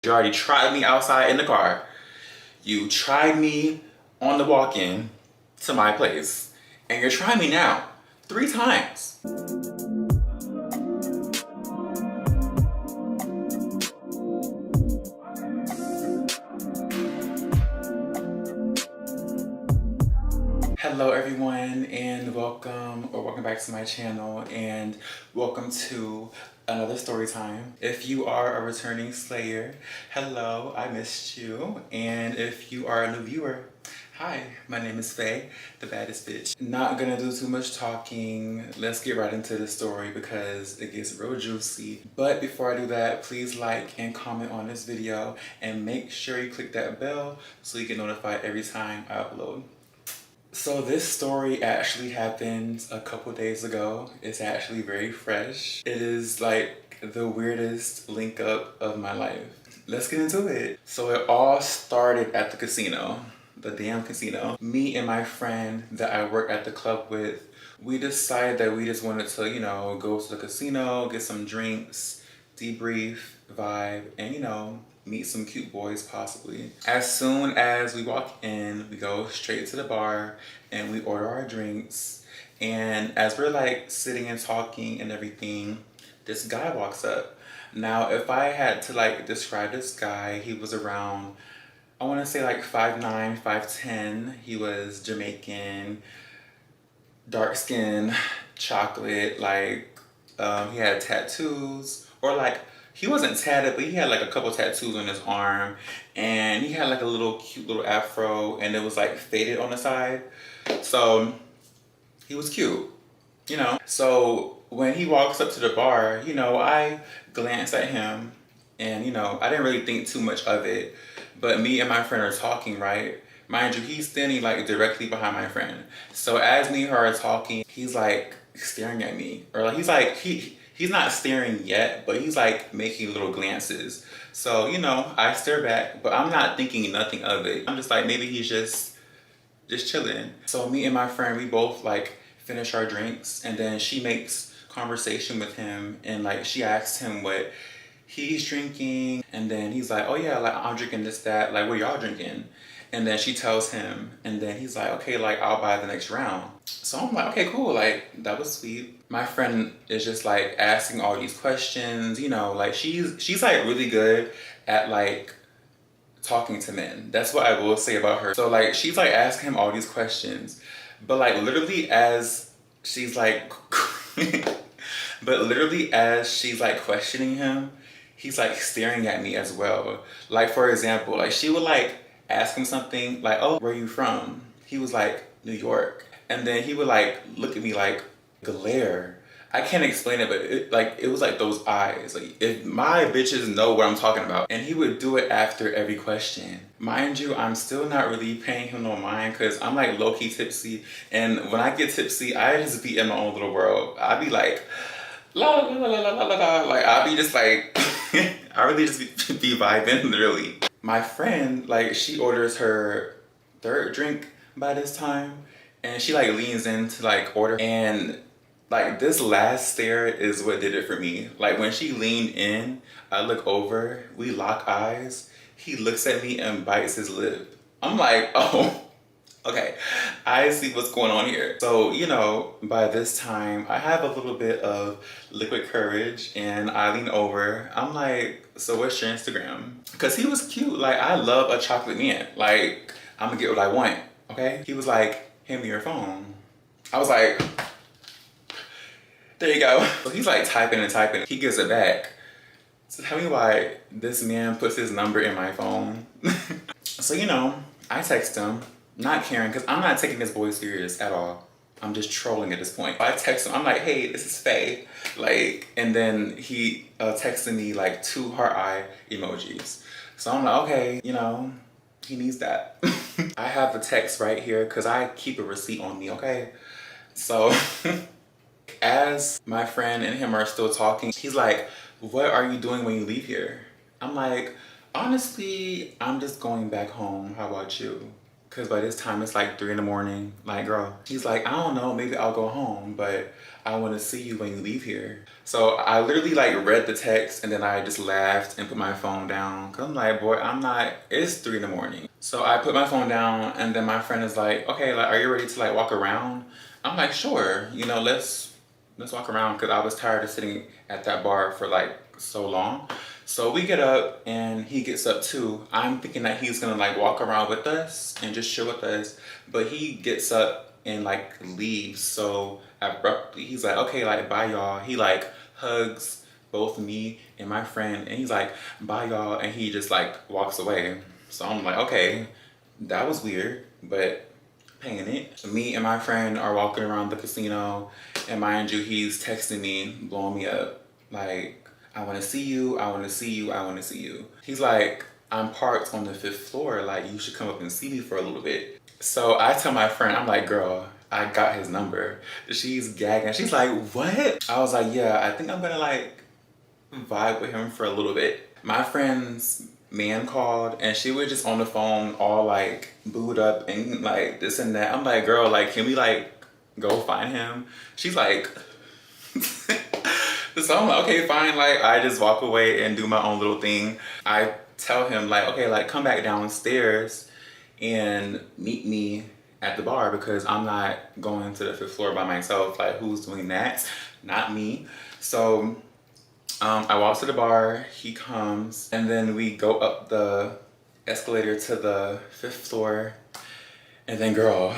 You already tried me outside in the car. You tried me on the walk-in to my place. And you're trying me now 3 times. Hello everyone, and welcome back to my channel, and welcome to another story time. If you are a returning slayer, hello, I missed you. And if you are a new viewer, hi, my name is Faye, the baddest bitch. Not gonna do too much talking. Let's get right into the story because it gets real juicy. But before I do that, please like and comment on this video and make sure you click that bell so you get notified every time I upload. So this story actually happened a couple days ago. It's actually very fresh. It is like the weirdest link up of my life. Let's get into it. So it all started at the casino, the damn casino. Me and my friend that I work at the club with, we decided that we just wanted to, go to the casino, get some drinks, debrief, vibe, and meet some cute boys possibly. As soon as we walk in, we go straight to the bar and we order our drinks. And as we're like sitting and talking and everything, this guy walks up. Now, if I had to like describe this guy, he was around, I want to say like 5'9", 5'10". He was Jamaican, dark skin, chocolate, like he had tattoos, or like he wasn't tatted, but he had like a couple tattoos on his arm, and he had like a little cute little afro, and it was like faded on the side. So he was cute. So when he walks up to the bar, I glance at him, and I didn't really think too much of it. But me and my friend are talking, right? Mind you, he's standing like directly behind my friend. So as me and her are talking, he's like staring at me, or like he's not staring yet, but he's like making little glances. So I stare back, but I'm not thinking nothing of it. I'm just like, maybe he's just chilling. So me and my friend, we both like finish our drinks, and then she makes conversation with him, and like she asks him what he's drinking, and then he's like, oh yeah, like I'm drinking this, that, like what y'all drinking? And then she tells him, and then he's like, okay, like I'll buy the next round. So I'm like, okay, cool, like that was sweet. My friend is just like asking all these questions, like she's like really good at like talking to men. That's what I will say about her. So like she's like asking him all these questions, but like literally as she's like but literally as she's like questioning him, he's like staring at me as well. Like for example, like she would like ask him something like, oh, where are you from? He was like, New York. And then he would like look at me like glare. I can't explain it, but it was like those eyes. Like if my bitches know what I'm talking about. And he would do it after every question. Mind you, I'm still not really paying him no mind because I'm like low-key tipsy. And when I get tipsy, I just be in my own little world. I be like, la la la la la la la. Like I be just like, I really just be vibing literally. My friend, like she orders her third drink by this time, and she like leans in to like order, and like this last stare is what did it for me. Like when she leaned in, I look over, we lock eyes, he looks at me and bites his lip. I'm like, oh, okay, I see what's going on here. So, by this time, I have a little bit of liquid courage, and I lean over. I'm like, so what's your Instagram? Because he was cute. Like, I love a chocolate man. Like, I'm gonna get what I want, okay? He was like, hand me your phone. I was like, there you go. So he's like typing and typing. He gives it back. So tell me why this man puts his number in my phone. So, I text him. Not caring, because I'm not taking this boy serious at all. I'm just trolling at this point. I text him, I'm like, hey, this is Faye. Like, and then he texted me like 2 heart eye emojis. So I'm like, okay, he needs that. I have the text right here because I keep a receipt on me, okay? So as my friend and him are still talking, he's like, what are you doing when you leave here? I'm like, honestly, I'm just going back home. How about you? Cause by this time it's like 3 in the morning. Like, girl, he's like, I don't know, maybe I'll go home, but I want to see you when you leave here. So I literally like read the text and then I just laughed and put my phone down. Cause I'm like, boy, it's 3 in the morning. So I put my phone down and then my friend is like, okay, like, are you ready to like walk around? I'm like, sure, you know, let's walk around. Cause I was tired of sitting at that bar for like so long. So we get up and he gets up too. I'm thinking that he's gonna like walk around with us and just chill with us. But he gets up and like leaves so abruptly. He's like, okay, like bye y'all. He like hugs both me and my friend and he's like, bye y'all. And he just like walks away. So I'm like, okay, that was weird, but paying it. So me and my friend are walking around the casino and mind you, he's texting me, blowing me up. Like, I want to see you, I want to see you, I want to see you. He's like, I'm parked on the 5th floor, like you should come up and see me for a little bit. So I tell my friend, I'm like, girl, I got his number. She's gagging, she's like, what? I was like, yeah, I think I'm gonna like vibe with him for a little bit. My friend's man called and she was just on the phone all like booed up and like this and that. I'm like, girl, like can we like go find him? She's like, so I'm like, okay, fine. Like, I just walk away and do my own little thing. I tell him, like, okay, like, come back downstairs and meet me at the bar because I'm not going to the 5th floor by myself. Like, who's doing that? Not me. So, I walk to the bar, he comes, and then we go up the escalator to the 5th floor. And then, girl,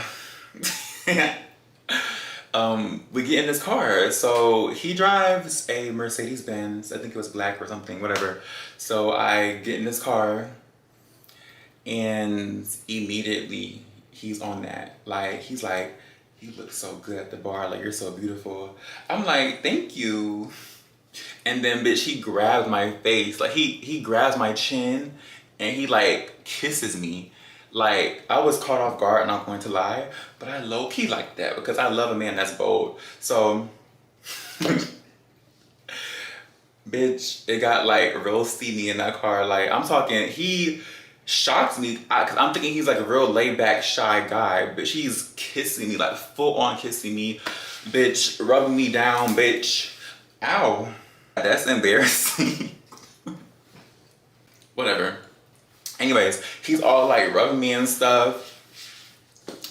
we get in this car. So he drives a Mercedes-Benz. I think it was black or something, whatever. So I get in this car and immediately he's on that. Like, he's like, you look so good at the bar. Like, you're so beautiful. I'm like, thank you. And then, bitch, he grabs my face. Like, he grabs my chin and he like kisses me. Like, I was caught off guard, not going to lie, but I low-key like that because I love a man that's bold. So, bitch, it got like real steamy in that car. Like, I'm talking, he shocked me because I'm thinking he's like a real laid-back, shy guy, but he's kissing me, like full-on kissing me, bitch, rubbing me down, bitch. Ow, that's embarrassing. Whatever. Anyways, he's all like rubbing me and stuff.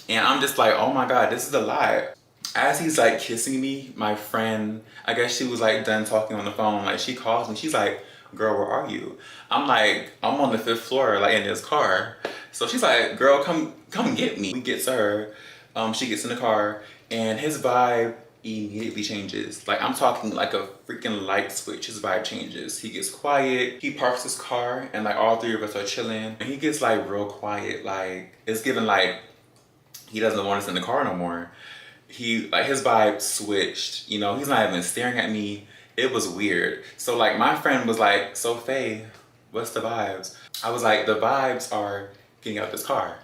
And I'm just like, oh my God, this is a lot. As he's like kissing me, my friend, I guess she was like done talking on the phone. Like she calls me, she's like, girl, where are you? I'm like, I'm on the 5th floor, like in this car. So she's like, girl, come get me. We get to her, she gets in the car and his vibe immediately changes. Like I'm talking like a freaking light switch, his vibe changes. He gets quiet, he parks his car and like all 3 of us are chilling and he gets like real quiet. Like it's given like he doesn't want us in the car no more. He like his vibe switched, you know, he's not even staring at me. It was weird. So like my friend was like, so Faye, what's the vibes? I was like, the vibes are getting out this car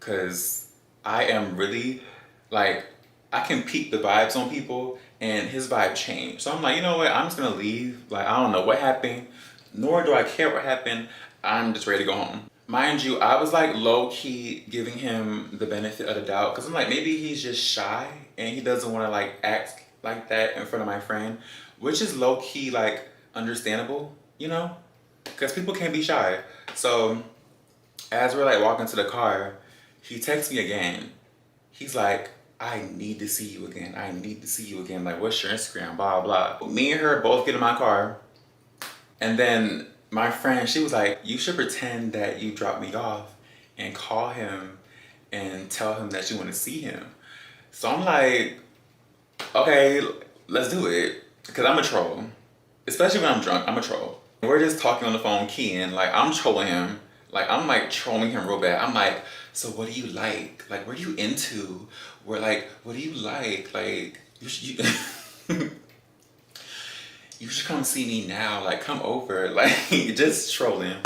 because I am really like, I can peek the vibes on people and his vibe changed. So I'm like, you know what? I'm just gonna leave. Like, I don't know what happened, nor do I care what happened. I'm just ready to go home. Mind you, I was like low-key giving him the benefit of the doubt because I'm like, maybe he's just shy and he doesn't want to like act like that in front of my friend, which is low-key like understandable, you know? Because people can be shy. So as we're like walking to the car, he texts me again. He's like, I need to see you again. I need to see you again. Like, what's your Instagram? Blah, blah. Me and her both get in my car. And then my friend, she was like, you should pretend that you dropped me off and call him and tell him that you want to see him. So I'm like, okay, let's do it. Because I'm a troll. Especially when I'm drunk, I'm a troll. We're just talking on the phone, keying. Like, I'm trolling him. Like, I'm like trolling him real bad. I'm like, so what do you like? Like, what are you into? We're like, what do you like? Like, you should come see me now. Like, come over. Like, just trolling.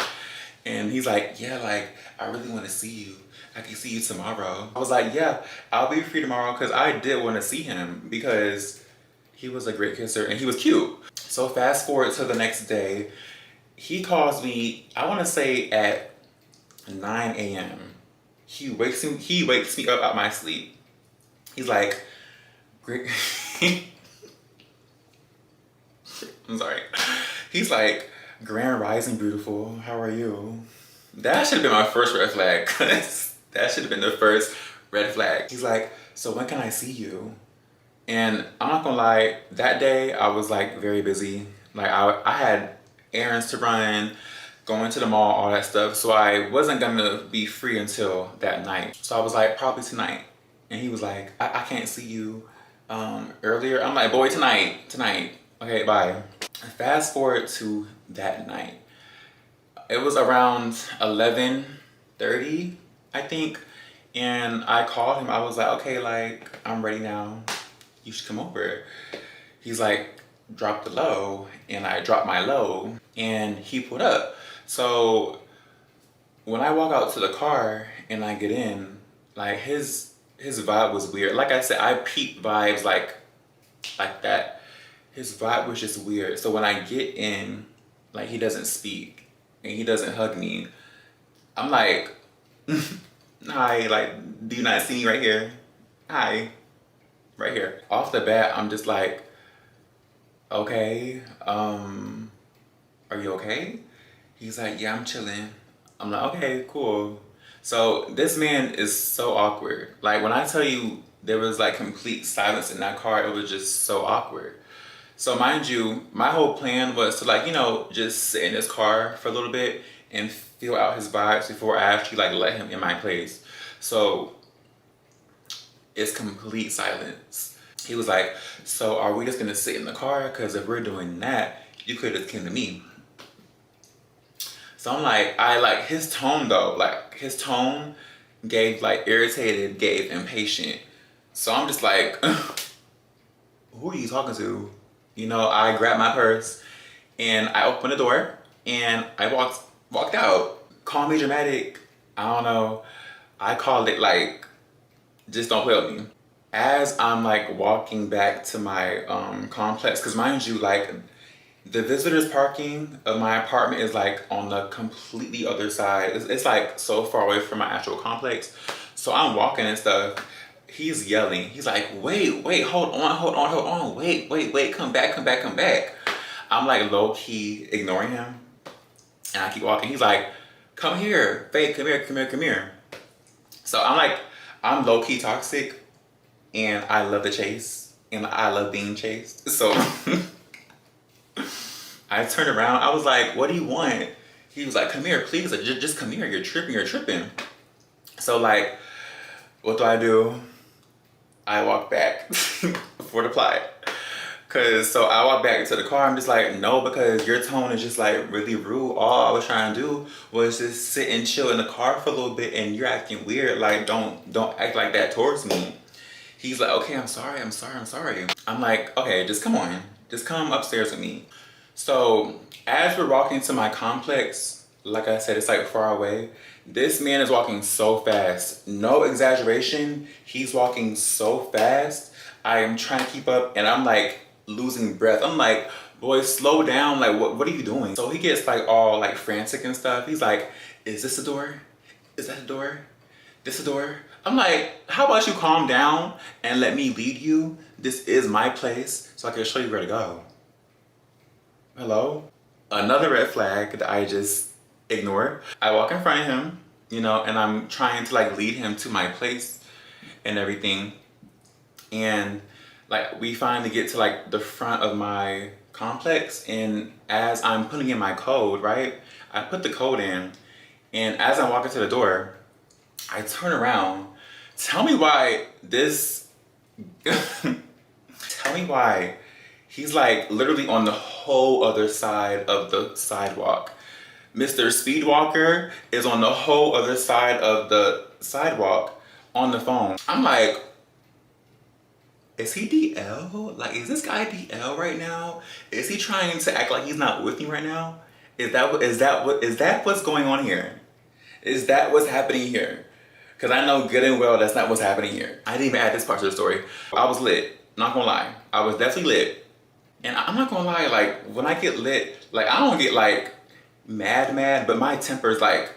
And he's like, yeah, like, I really want to see you. I can see you tomorrow. I was like, yeah, I'll be free tomorrow because I did want to see him because he was a great kisser and he was cute. So fast forward to the next day, he calls me, I want to say at 9 a.m. He wakes me up out my sleep. He's like, great. I'm sorry. He's like, grand rising, beautiful. How are you? That should have been my first red flag. That should have been the first red flag. He's like, so when can I see you? And I'm not gonna lie, that day I was like very busy. Like I had errands to run, going to the mall, all that stuff. So I wasn't gonna be free until that night. So I was like, probably tonight. And he was like, I can't see you earlier. I'm like, boy, tonight. Okay, bye. Fast forward to that night. It was around 11:30, I think. And I called him. I was like, okay, like, I'm ready now. You should come over. He's like, drop the low. And I dropped my low. And he pulled up. So when I walk out to the car and I get in, like his vibe was weird. Like I said, I peep vibes like that. His vibe was just weird. So when I get in, like he doesn't speak and he doesn't hug me. I'm like, hi, like, do you not see me right here? Hi, right here. Off the bat, I'm just like, okay, are you okay? He's like, yeah, I'm chilling. I'm like, okay, cool. So this man is so awkward. Like when I tell you there was like complete silence in that car, it was just so awkward. So mind you, my whole plan was to like, you know, just sit in his car for a little bit and feel out his vibes before I actually like let him in my place. So it's complete silence. He was like, so are we just gonna sit in the car? Cause if we're doing that, you could have came to me. So I'm like, I like his tone though, like his tone gave like irritated, gave impatient. So I'm just like, who are you talking to? You know, I grabbed my purse and I opened the door and I walked out. Call me dramatic, I don't know. I called it like, just don't play with me. As I'm like walking back to my complex, cause mind you, like the visitors parking of my apartment is like on the completely other side. It's like so far away from my actual complex. So I'm walking and stuff. He's yelling. He's like, wait, hold on. Wait, come back. I'm like low key ignoring him. And I keep walking. He's like, come here, Faye, come here. So I'm like, I'm low key toxic and I love the chase and I love being chased. So I turned around. I was like, what do you want? He was like, come here, please. Like, just come here. You're tripping. So like, what do? I walk back before the plot. So I walk back into the car. I'm just like, no, because your tone is just like really rude. All I was trying to do was just sit and chill in the car for a little bit and you're acting weird. Like, don't act like that towards me. He's like, okay, I'm sorry. I'm like, okay, just come on. Just come upstairs with me. So as we're walking to my complex, like I said, it's like far away. This man is walking so fast. No exaggeration. He's walking so fast. I am trying to keep up and I'm like losing breath. I'm like, boy, slow down. Like, what are you doing? So he gets like all like frantic and stuff. He's like, is this a door? Is that a door? This a door? I'm like, how about you calm down and let me lead you? This is my place so I can show you where to go. Hello? Another red flag that I just ignored. I walk in front of him, you know, and I'm trying to like lead him to my place and everything. And like we finally get to like the front of my complex and as I'm putting in my code, right? I put the code in and as I'm walking to the door, I turn around. Tell me why he's like literally on the whole other side of the sidewalk. Mr. Speedwalker is on the whole other side of the sidewalk on the phone. I'm like, is he DL? Like, is this guy DL right now? Is he trying to act like he's not with me right now? Is that what's going on here? Is that what's happening here? Because I know good and well that's not what's happening here. I didn't even add this part to the story. I was lit, not gonna lie. I was definitely lit. And I'm not gonna lie, like when I get lit, like I don't get like mad, but my temper's like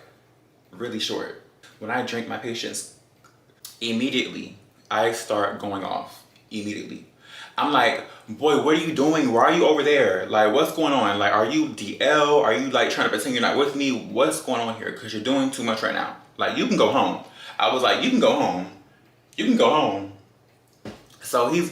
really short. when I drink my patience, immediately I start going off. Immediately. I'm like, boy, what are you doing? Why are you over there? Like, what's going on? Like, are you DL? Are you like trying to pretend you're not with me? What's going on here? Because you're doing too much right now. Like, you can go home. I was like, you can go home. You can go home. So he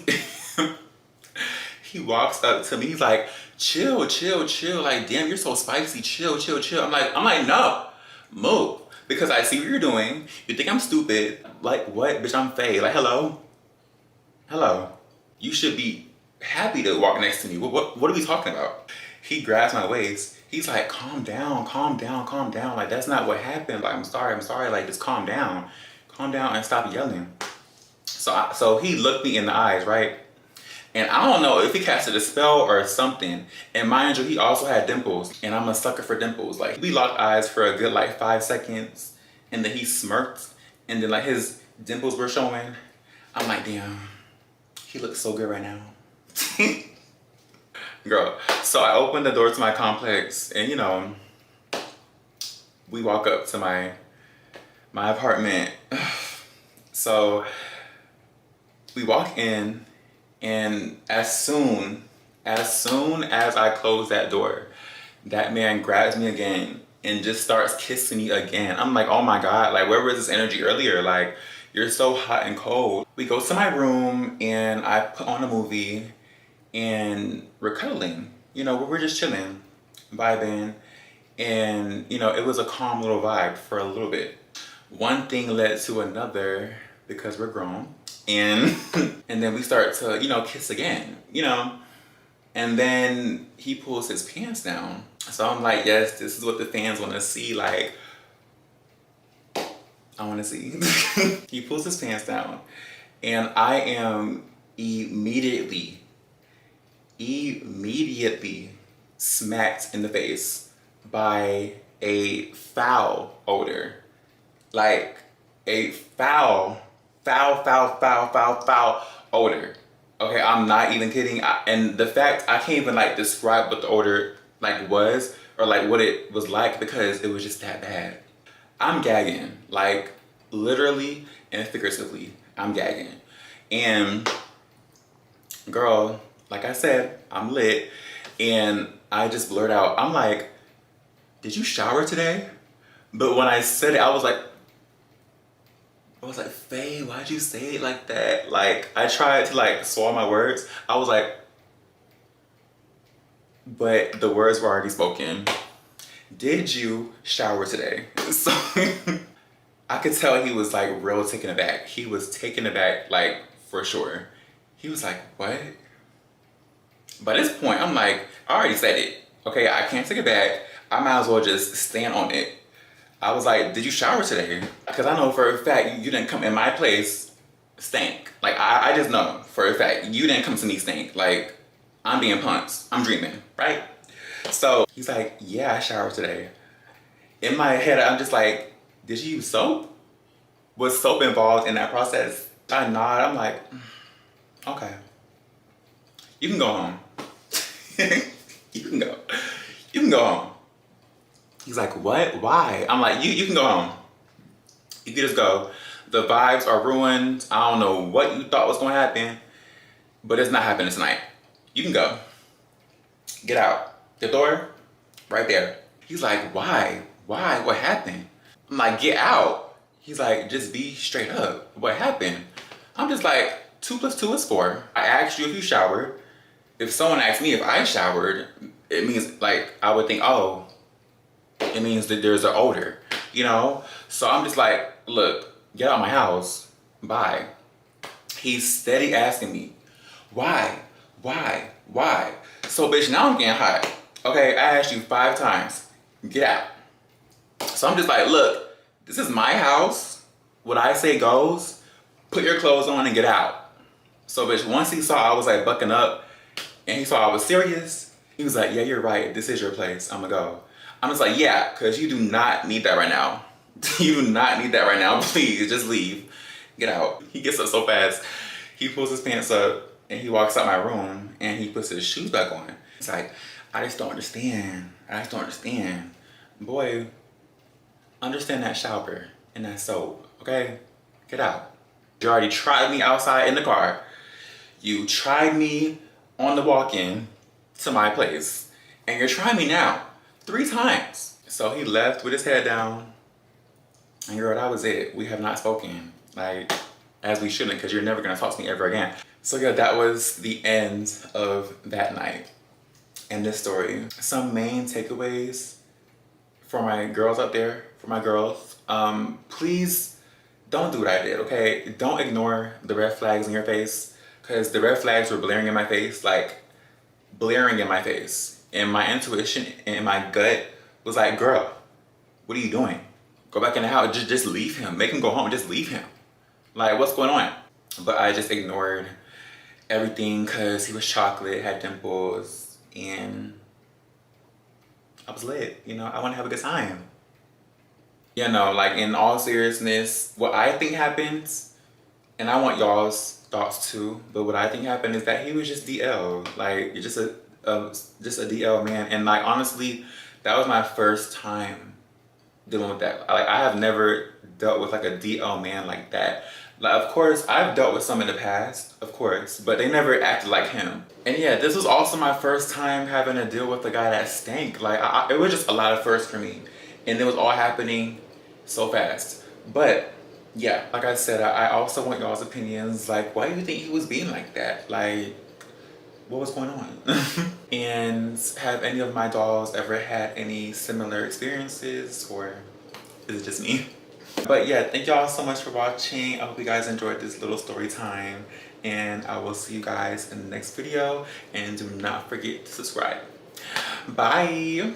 walks up to me. He's like, chill, chill, chill. Like, damn, you're so spicy. Chill, chill, chill. I'm like, no, move. Because I see what you're doing. You think I'm stupid. Like, what? Bitch, I'm Faye. Like, hello? Hello? You should be happy to walk next to me. What are we talking about? He grabs my waist. He's like, calm down, calm down, calm down. Like, that's not what happened. Like, I'm sorry. Like, just calm down. Calm down and stop yelling. So he looked me in the eyes, right? And I don't know if he casted a spell or something. And mind you, he also had dimples. And I'm a sucker for dimples. Like, we locked eyes for a good like 5 seconds. And then he smirked. And then like his dimples were showing. I'm like, damn, he looks so good right now. Girl, so I opened the door to my complex. And you know, we walk up to my apartment. So we walk in. And as soon as I close that door, that man grabs me again and just starts kissing me again. I'm like, oh my God, like where was this energy earlier? Like, you're so hot and cold. We go to my room and I put on a movie and we're cuddling. You know, we're just chilling, vibing. And, you know, it was a calm little vibe for a little bit. One thing led to another because we're grown. And and then we start to, you know, kiss again, you know. And then he pulls his pants down. So I'm like, yes, this is what the fans want to see. Like, I want to see. He pulls his pants down. And I am immediately smacked in the face by a foul odor. Like a foul odor. Okay, I'm not even kidding. And the fact I can't even like describe what the odor like was or like what it was like because it was just that bad. I'm gagging, like literally and figuratively, I'm gagging. And girl, like I said, I'm lit. And I just blurt out, I'm like, did you shower today? But when I said it, I was like, Faye, why'd you say it like that? Like, I tried to like swallow my words. I was like, but the words were already spoken. Did you shower today? So I could tell he was like real taken aback. He was taken aback, like for sure. He was like, what? By this point, I'm like, I already said it. Okay, I can't take it back. I might as well just stand on it. I was like, did you shower today? Because I know for a fact you didn't come in my place stank. Like, I just know for a fact you didn't come to me stink. Like, I'm being punks. I'm dreaming, right? So he's like, yeah, I showered today. In my head, I'm just like, did you use soap? Was soap involved in that process? I nod. I'm like, okay. You can go home. You can go. You can go home. He's like, what? Why? I'm like, you can go home. You can just go. The vibes are ruined. I don't know what you thought was going to happen, but it's not happening tonight. You can go. Get out. The door, right there. He's like, why? Why? What happened? I'm like, get out. He's like, just be straight up. What happened? I'm just like, 2 + 2 is 4. I asked you if you showered. If someone asked me if I showered, it means like, I would think, oh, it means that there's an odor, you know? So I'm just like, look, get out of my house, bye. He's steady asking me, why? So bitch, now I'm getting hot. Okay, I asked you 5 times, get out. So I'm just like, look, this is my house. What I say goes, put your clothes on and get out. So bitch, once he saw I was like bucking up and he saw I was serious, he was like, yeah, you're right, this is your place, I'ma go. I'm just like, yeah, because you do not need that right now. You do not need that right now. Please, just leave. Get out. He gets up so fast. He pulls his pants up and he walks out my room and he puts his shoes back on. It's like, I just don't understand. Boy, understand that shower. and that's soap, okay? Get out. You already tried me outside in the car. You tried me on the walk-in to my place. And you're trying me now 3 times. So he left with his head down. And girl, that was it. We have not spoken. Like, as we shouldn't, because you're never gonna talk to me ever again. So yeah, that was the end of that night and this story. Some main takeaways for my girls out there, for my girls, please don't do what I did, okay? Don't ignore the red flags in your face, because the red flags were blaring in my face, like blaring in my face. And my intuition and my gut was like, girl, what are you doing? Go back in the house, just leave him. Make him go home, just leave him. Like, what's going on? But I just ignored everything because he was chocolate, had dimples, and I was lit, you know? I want to have a good time. You know, like, in all seriousness, what I think happens, and I want y'all's thoughts too, but what I think happened is that he was just DL, like, just a DL man. And like, honestly, that was my first time dealing with that. Like, I have never dealt with like a DL man like that. Like, of course, I've dealt with some in the past, of course, but they never acted like him. And yeah, this was also my first time having to deal with a guy that stank. Like, it was just a lot of firsts for me. And it was all happening so fast. But yeah, like I said, I also want y'all's opinions. Like, why do you think he was being like that? Like, what was going on? And have any of my dolls ever had any similar experiences, or is it just me? But yeah, thank y'all so much for watching. I hope you guys enjoyed this little story time, and I will see you guys in the next video. And do not forget to subscribe. Bye.